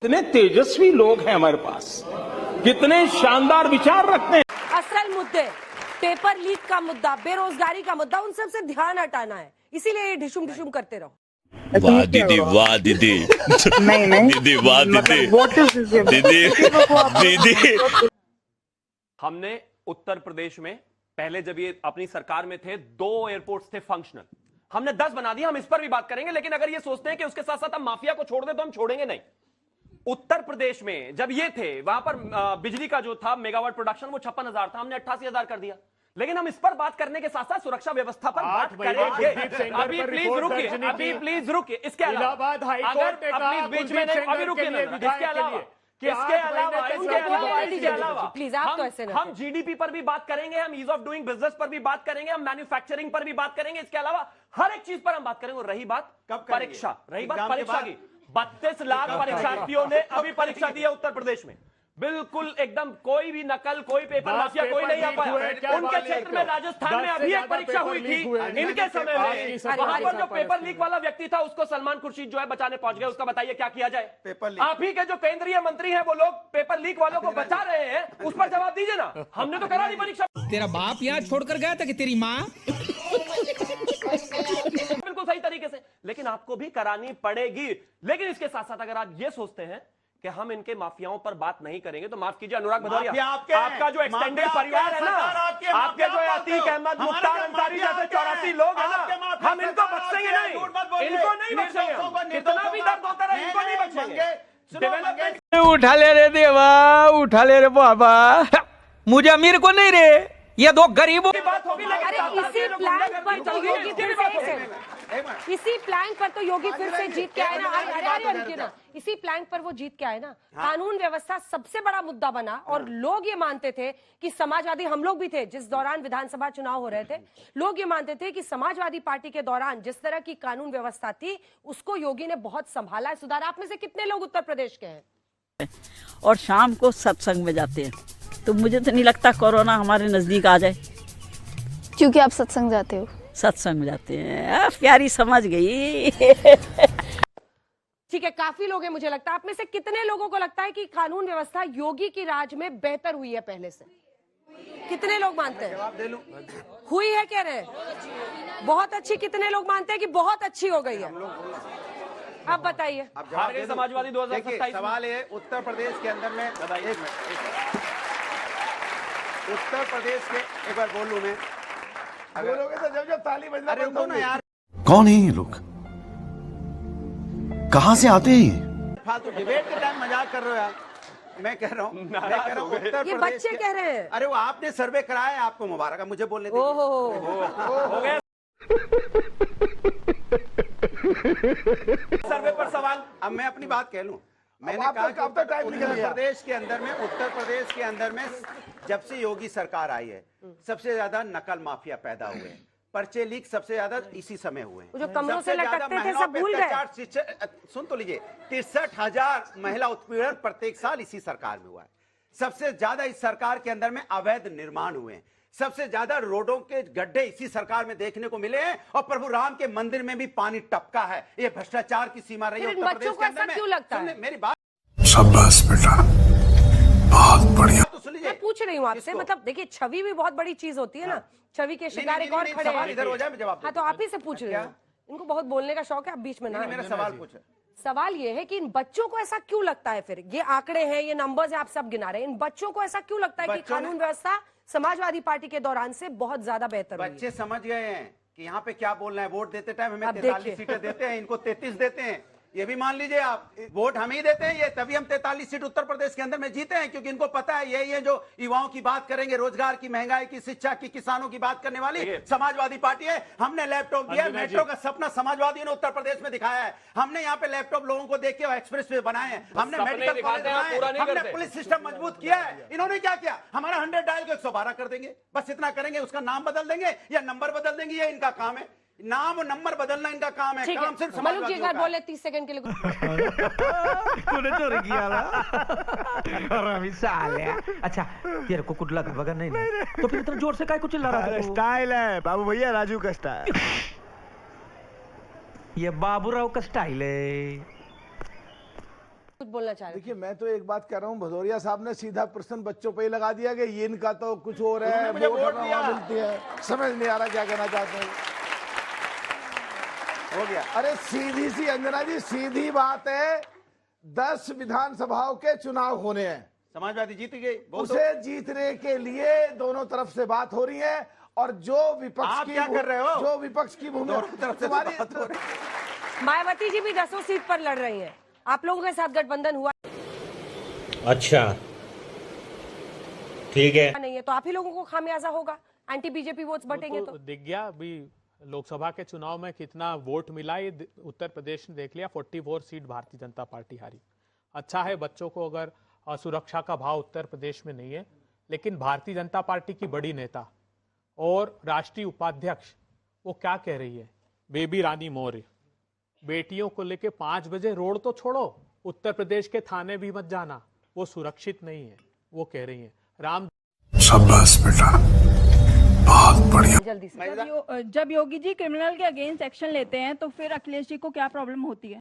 कितने तेजस्वी लोग हैं हमारे पास, कितने शानदार विचार रखते हैं। असल मुद्दे, पेपर लीक का मुद्दा, बेरोजगारी का मुद्दा, उन सब से ध्यान हटाना है, इसीलिए ये ढिशुम ढिशुम करते रहो। वाह दीदी, वाह दीदी, नहीं दीदी, वाह दीदी, दीदी, दीदी। हमने उत्तर प्रदेश में पहले जब ये अपनी सरकार में थे 2 एयरपोर्ट्स थे फंक्शनल, हमने 10 बना दिया। हम इस पर भी बात करेंगे, लेकिन अगर ये सोचते हैं कि उसके साथ साथ हम माफिया को छोड़ दें तो हम छोड़ेंगे नहीं। उत्तर प्रदेश में जब ये थे वहां पर बिजली का जो था मेगावाट प्रोडक्शन वो 56,000 था, हमने 88,000 कर दिया। लेकिन हम इस पर बात करने के साथ साथ सुरक्षा व्यवस्था पर बात करेंगे। अभी प्लीज रुकिए, अभी प्लीज रुकिए। इसके अलावा अगर अपनी बीच में अभी रुकिए ना, इसके अलावा प्लीज आप तो ऐसे हम जीडीपी पर भी बात करेंगे, हम ईज ऑफ डूइंग बिजनेस पर भी बात करेंगे, हम मैन्युफैक्चरिंग पर भी बात करेंगे। इसके अलावा हर एक चीज पर हम बात करेंगे। और रही बात परीक्षा, रही बात परीक्षा की, 32 लाख परीक्षार्थियों ने अभी परीक्षा दी है उत्तर प्रदेश में। बिल्कुल एकदम कोई भी नकल, कोई पेपर माफिया कोई नहीं आ पाया। उनके क्षेत्र में राजस्थान में अभी एक परीक्षा हुई थी इनके समय में, वहां पर जो पेपर लीक वाला व्यक्ति था उसको सलमान खुर्शीद जो है बचाने पहुंच गए। उसका बताइए क्या किया जाए। आप ही के जो केंद्रीय मंत्री हैं वो लोग पेपर लीक वालों को बचा रहे हैं, उस पर जवाब दीजिए ना। हमने तो करा दी परीक्षा। तेरा बाप यहाँ छोड़कर गया था कि तेरी माँ? बिल्कुल सही तरीके से, लेकिन आपको भी करानी पड़ेगी। लेकिन इसके साथ साथ अगर आप ये सोचते हैं कि हम इनके माफियाओं पर बात नहीं करेंगे तो माफ कीजिए अनुराग भदौरिया, आपका जो एक्सटेंडेड परिवार है ना, आपके जो अतीक अहमद, मुख्तार अंसारी जैसे 84 लोग हैं ना, हम इनको बख्शेंगे नहीं, इनको नहीं बख्शेंगे। कितना भी दर्द होता रहे इनको नहीं बख्शेंगे। उठा ले रे देवा, उठा ले रे बाबा, मुझे अमीर को नहीं रे, ये 2 गरीबों की बात होगी। इसी प्लान पर तो योगी फिर से जीत के आए ना। अरे रुकिए ना, इसी प्लान पर वो जीत के आए ना। कानून व्यवस्था सबसे बड़ा मुद्दा बना और लोग ये मानते थे कि समाजवादी, हम लोग भी थे जिस दौरान विधानसभा चुनाव हो रहे थे, लोग ये मानते थे कि समाजवादी पार्टी के दौरान जिस तरह की कानून व्यवस्था थी उसको योगी ने बहुत संभाला है, सुधारा। आप में से कितने लोग उत्तर प्रदेश के हैं और शाम को सत्संग में जाते हैं? तो मुझे तो नहीं लगता कोरोना हमारे नजदीक आ जाए। क्योंकि आप सत्संग जाते हो। सत्संग में जाते हैं। प्यारी समझ गई। ठीक है, काफी लोग हैं। मुझे लगता है आप में से कितने लोगों को लगता है कि कानून व्यवस्था योगी की राज में बेहतर हुई है पहले से? कितने लोग मानते हैं हुई है? कह रहे हैं बहुत अच्छी। कितने लोग मानते हैं कि बहुत अच्छी हो गई है? अब बताइए। समाजवादी 2027 सवाल है उत्तर प्रदेश के अंदर में, उत्तर प्रदेश के, एक बार बोल लूं मैं, बोलोगे तो जब ताली बजना। अरे रुको ना यार, कौन है ये लोग, कहां से आते हैं? फालतू डिबेट के टाइम मजाक कर रहे हो यार। मैं कह रहा हूँ उत्तर ये प्रदेश बच्चे कह रहे हैं। अरे वो आपने सर्वे कराया है, आपको मुबारक है, मुझे बोलने दीजिए। हो गया सर्वे पर सवाल। अब मैं अपनी बात कह लूं। मैंने कहा कि उत्तर प्रदेश के अंदर में, उत्तर प्रदेश के अंदर में जब से योगी सरकार आई है सबसे ज्यादा नकल माफिया पैदा हुए हैं। पर्चे लीक सबसे ज्यादा इसी समय हुए हैं। जो कमरों से लटकते थे सब भूल गए। सुन तो लीजिए, 63,000 महिला उत्पीड़न प्रत्येक साल इसी सरकार में हुआ है। सबसे ज्यादा इस सरकार के अंदर में अवैध निर्माण हुए हैं। सबसे ज्यादा रोडों के गड्ढे इसी सरकार में देखने को मिले हैं और प्रभु राम के मंदिर में भी पानी टपका है। ये भ्रष्टाचार की सीमा रही है उत्तर प्रदेश के अंदर में। क्यों लगता है? मेरी बात, शाबाश बेटा, बहुत बढ़िया। तो सुनिए, मैं पूछ रही हूँ आपसे, मतलब देखिए छवि भी बहुत बड़ी चीज होती है ना। छवि के शिकार एक और खड़े हैं। इधर हो जाए, मैं जवाब। हाँ तो आप ही से पूछ रही हूँ। इनको बहुत बोलने का शौक है, आप बीच में ना। मेरा सवाल पूछे। सवाल ये है कि इन बच्चों को ऐसा क्यों लगता है, फिर ये आंकड़े हैं, ये नंबर्स हैं, आप सब गिना रहे हैं, इन बच्चों को ऐसा क्यों लगता है कि कानून व्यवस्था समाजवादी पार्टी के दौरान से बहुत ज्यादा बेहतर हुई है? बच्चे समझ गए हैं कि यहाँ पे क्या बोलना है। वोट देते टाइम हमें 43 सीटें देते हैं, इनको 33 देते हैं। ये भी मान लीजिए आप, वोट हम ही देते हैं ये, तभी हम 43 सीट उत्तर प्रदेश के अंदर में जीते हैं, क्योंकि इनको पता है यही है जो युवाओं की बात करेंगे, रोजगार की, महंगाई की, शिक्षा की, किसानों की बात करने वाली समाजवादी पार्टी है। हमने लैपटॉप दिया, मेट्रो का सपना समाजवादी ने उत्तर प्रदेश में दिखाया है। हमने यहाँ पे लैपटॉप लोगों को देख के एक्सप्रेस वे बनाए हैं, हमने मेडिकल कॉलेज बनाए, हमने पुलिस सिस्टम मजबूत किया है। इन्होंने क्या किया? हमारा 100 डायल को 112 कर देंगे, बस इतना करेंगे। उसका नाम बदल देंगे या नंबर बदल देंगे, ये इनका काम है। नाम और नंबर बदलना इनका काम है। काम सिर्फ समाजवादियों का बोले 30 सेकंड के लिए। तूने चोरी किया ना? साले। अच्छा तेरे को कुछ लगा वगैरह नहीं ना? तो फिर इतना जोर से काय कुछ चिल्ला रहा था? स्टाइल है बाबू भैया, राजू का स्टाइल। ये बाबूराव का स्टाइल है। कुछ बोलना चाह रहे देखिए मैं तो एक बात कह रहा हूँ, भदौरिया साहब ने सीधा प्रश्न बच्चों पे ही लगा दिया कि ये इनका तो कुछ और है, उन्होंने मुझे वोट वोट हमें दिया। वहाँ मिलती है, समझ नहीं आ रहा क्या कहना चाहते हैं। हो गया। अरे सीधी सी अंजना जी, सीधी बात है, 10 विधानसभाओं के चुनाव होने हैं, समाजवादी जीत गई, बोल दो। उसे जीतने के लिए दोनों तरफ से बात हो रही है, और जो विपक्ष आप की क्या कर रहे हो? जो विपक्ष की भूमिका दोनों तरफ से तुम्हारी बात हो रही मायावती जी भी 10 सीट पर लड़ रही हैं। आप लोगों के साथ गठबंधन हुआ अच्छा ठीक है। नहीं है तो आप ही लोगों को खामियाजा होगा, एंटी बीजेपी वोट्स बटेंगे तो। दिख गया अभी लोकसभा के चुनाव में कितना वोट मिला, ये उत्तर प्रदेश ने देख लिया। 44 सीट भारतीय जनता पार्टी हारी। अच्छा है बच्चों को अगर सुरक्षा का भाव उत्तर प्रदेश में नहीं है, लेकिन भारतीय जनता पार्टी की बड़ी नेता और राष्ट्रीय उपाध्यक्ष वो क्या कह रही है, बेबी रानी मौर्य, बेटियों को लेके 5 बजे रोड तो छोड़ो, उत्तर प्रदेश के थाने भी मत जाना, वो सुरक्षित नहीं है, वो कह रही है। राम शाबाश बेटा, बहुत बढ़िया। जल्दी से जब योगी जी क्रिमिनल के अगेंस्ट एक्शन लेते हैं तो फिर अखिलेश जी को क्या प्रॉब्लम होती है?